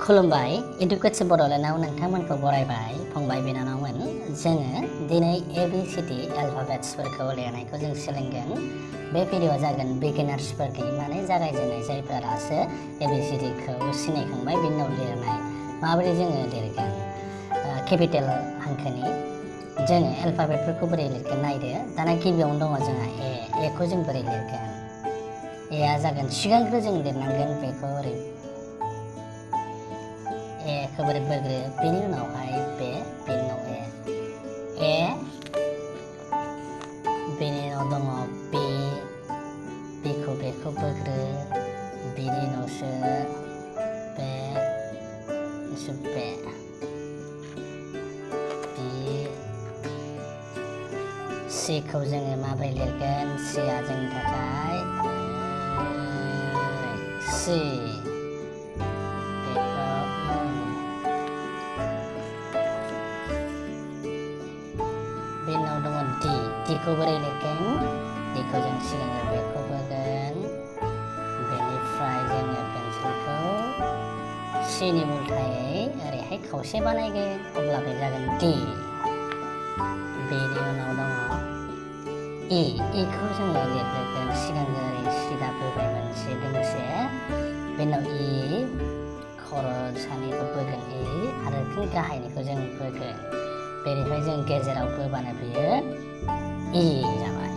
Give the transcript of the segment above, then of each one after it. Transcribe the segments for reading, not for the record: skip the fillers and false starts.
खुलुमबाय इडुकेट्स बड'लेण्डआव नोंथांमोनखौ बरायबाय फंबाय बिनानावमोन जोङो दिनै ABCD एल्फाबेट्सफोरखौ लिरनायखौ जों सोलोंगोन बे भिडिअआ जागोन बिगिनार्सफोरनि माने जागायजेननाय जायफोरासो ABCDखौ सिनायखांबाय बेनि उनाव लिरनाय माबोरै जोङो लिरगोन केपिटेल हांखोनि जोङो एल्फाबेटफोरखौ बोरै लिरगोन नायदो दाना गिबियावनो दङ जोंहा एखौ जों बोरै लिरगोन एआ जागोन सिगांग्रो जों लिरनांगोन बेखौ ओरै एखौ बोरै बोग्रो बेनि उनावहाय बे बेनि उनाव ए बेनि उनाव दङ बेखौ बोग्रो बेनि उनावसो बे सिखौ जोङो माबोरै लिरगोन सिआ जोंनि थाखाय सि बेनि उनाव दङ डिखौ बोरै लिरगोन डिखौ जों सिगांग्रो बेखौ बोगोन बेनिफ्राय जोङो पेन्सिलखौ सिनि उल्थायै ओरैहाय खावसे बानायगोन अब्ला बे जागोन डि बेनि उनाव दङ इखौ जोङो लिरगोन सिगांग्रो ओरै सिदा बोबाय मोनसे दोंसे बेनि उनाव खर' सानिखौ बोगोन आरो गाहायनिखौ जों बोगोन बेनिफ्राय जों गेजेराव बोबानो बेयो जाबाय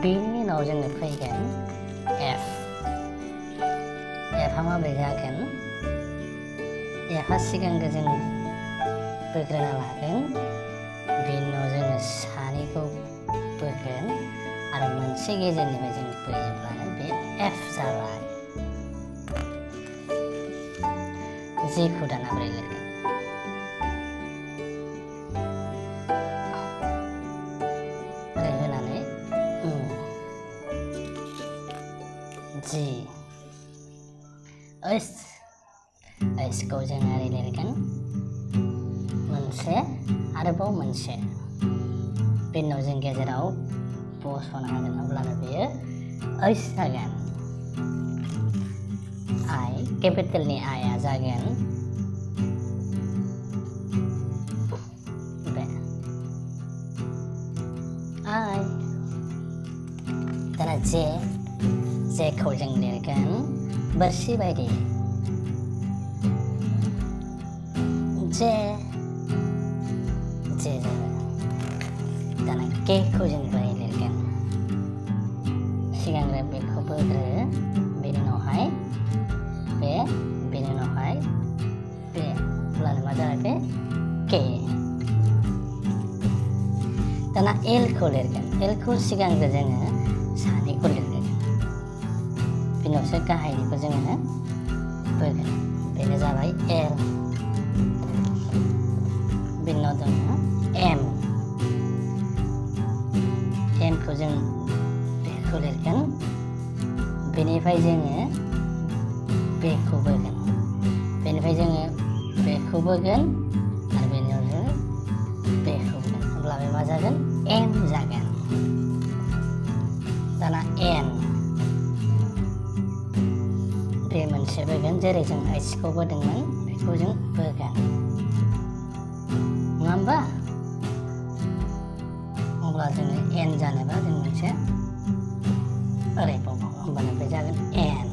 बेनि उनाव जोङो फैगोन एफआ माबोरै जागोन एफआ सिगांग्रो जों बोग्रोना लागोन बेनि उनाव जोङो सानिखौ बोगोन आरो मोनसे गेजेरनिफ्राय जों बोयोब्लानो बे एफ जाबाय जेखौ दाना बोरै लिरगोन जी ओइसखौ जों ओरै लिरगोन मोनसे आरोबाव मोनसे बेनि उनाव जों गेजेराव बस'ना होगोन अब्लानो बेयो ओइस जागोन केपिटेलनि आइआ जागोन बे दाना जेखौ जों लिरगोन बोरसि बायदि जे दाना केखौ जों बोरै लिरगोन सिगांग्रो बेखौ बोग्रो बेनि उनावहाय बेनि उनावहाय बे अब्लानो मा जाबाय बे के दाना एलखौ लिरगोन एलखौ सिगांग्रो जोङो सानिखौ लिरगोन बेनि उनावसो गाहायनिखौ जोङो बोगोन बेनो जाबाय एल बेनि उनाव दङ एमखौ जों बेखौ लिरगोन बेनिफ्राय जोङो बेखौ बोगोन बेनिफ्राय जोङो बेखौ बोगोन आरो बेनि उनाव जोङो बेखौ बोगोन अब्ला बे मा जागोन एम जागोन दाना एन बे मोनसे बोगोन जेरै जों आइसखौ बोदोंमोन बेखौ जों बोगोन नङा होमबा अब्ला जोङो एन जानोबा जों मोनसे ओरै बाव होमबानो बे जागोन एन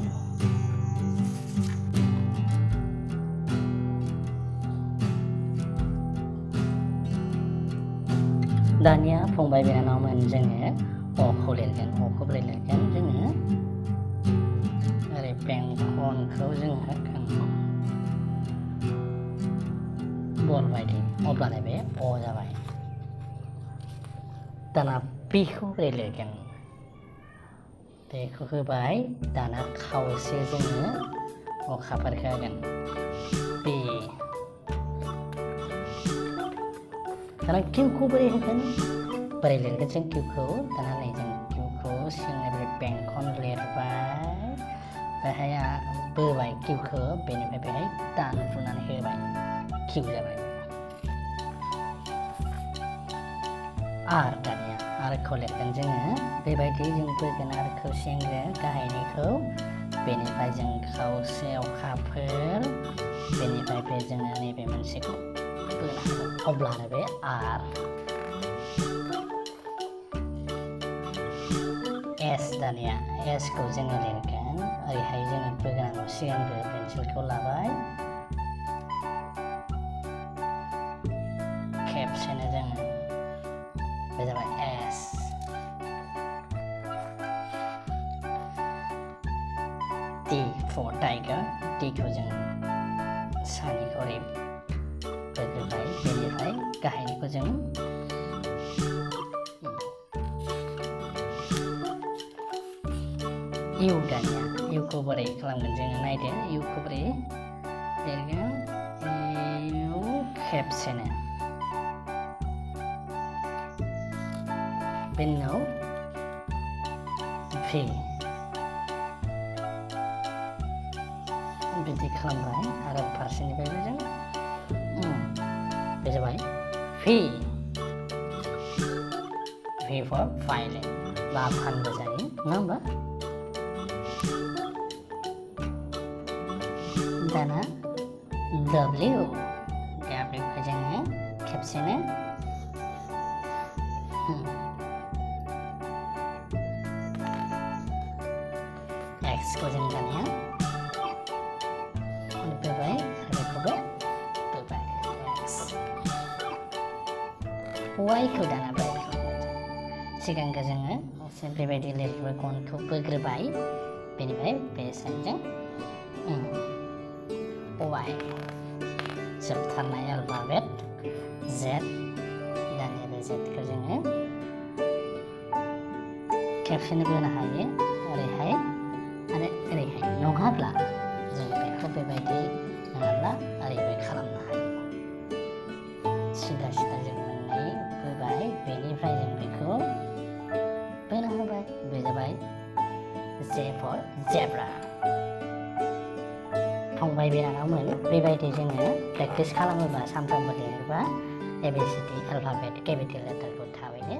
दानिया फंबाय बिनानावमोन जोङो अखौ लिरगोन अखौ बोरै लिरगोन जोङो ओरै बेंखनखौ जों होगोन बल बायदि अब्लानो बे अ जाबाय दाना पिखौ बोरै लिरगोन बेखौ होबाय दाना खावसे जोङो अखाफोरखौ होगोन पि दाना किउखौ बोरै होगोन बोरै लिरगोन जों किउखौ दाना नै जों किउखौ सिगांनिफ्राय बेंखन लिरबाय बेहाय बोबाय किउखौ बेनिफ्राय बेहाय दानफ्रुनानै होबाय किउ जाबाय दानिया आरखौ लिरगोन जोङो बेबायदि जों बोगोन आरखौ सिगांग्रो गाहायनिखौ बेनिफ्राय जों खावसे अखाफोर बेनिफ्राय बे जोङो नैबे मोनसेखौ बोनांगौ अब्लानो बे आर एस दानिया एसखौ जोङो लिरगोन ओरैहाय जोङो बोग्रांगौ सिगांग्रो पेन्सिलखौ लाबाय खेबसेनो जोङो बे जाबाय एस T for tiger Tखौ जों सानिखौ ओरै बोग्रोबाय बेनिफ्राय गाहायनिखौ जों इउ दानिया इउखौ बोरै खालामगोन जोङो नायदो इउखौ बोरै लिरगोन इउ खेबसेनो बेनि उनाव भि बिदि खालामबाय आरो फारसेनिफ्रायबो जों बे जाबाय भि फर फाइलिं बा फानबो जायो नङा होमबा दाना Wखौ जोङो खेबसेनो Xखौ जों दानिया बोबाय आरो बेखौबो बोबाय X Yखौ दाना बोरै खालामगोन सिगांग्रो जोङो बेबायदि लिरग्रोबाय गनखौ बोग्रोबाय बेनिफ्राय बे साइडजों Y जोबथारनाय अल्फाबेट Z दानिया बे Zखौ जोङो खेबसेनो बोनो हायो ओरैहाय आरो ओरैहाय नङाब्ला जों बेखौ बेबायदि नङाब्ला ओरैबाय खालामनो हायो सिदा सिदा जों मोननै बोबाय बेनिफ्राय जों बेखौ बोना होबाय बे जाबाय J for zebra फंबाय बिनानावमोन बेबायदि जोङो प्रेक्टिस खालामोबा सानफ्रामबो लिरोबा ABCD अल्फाबेट केपिटेल लेटारखौ थाबैनो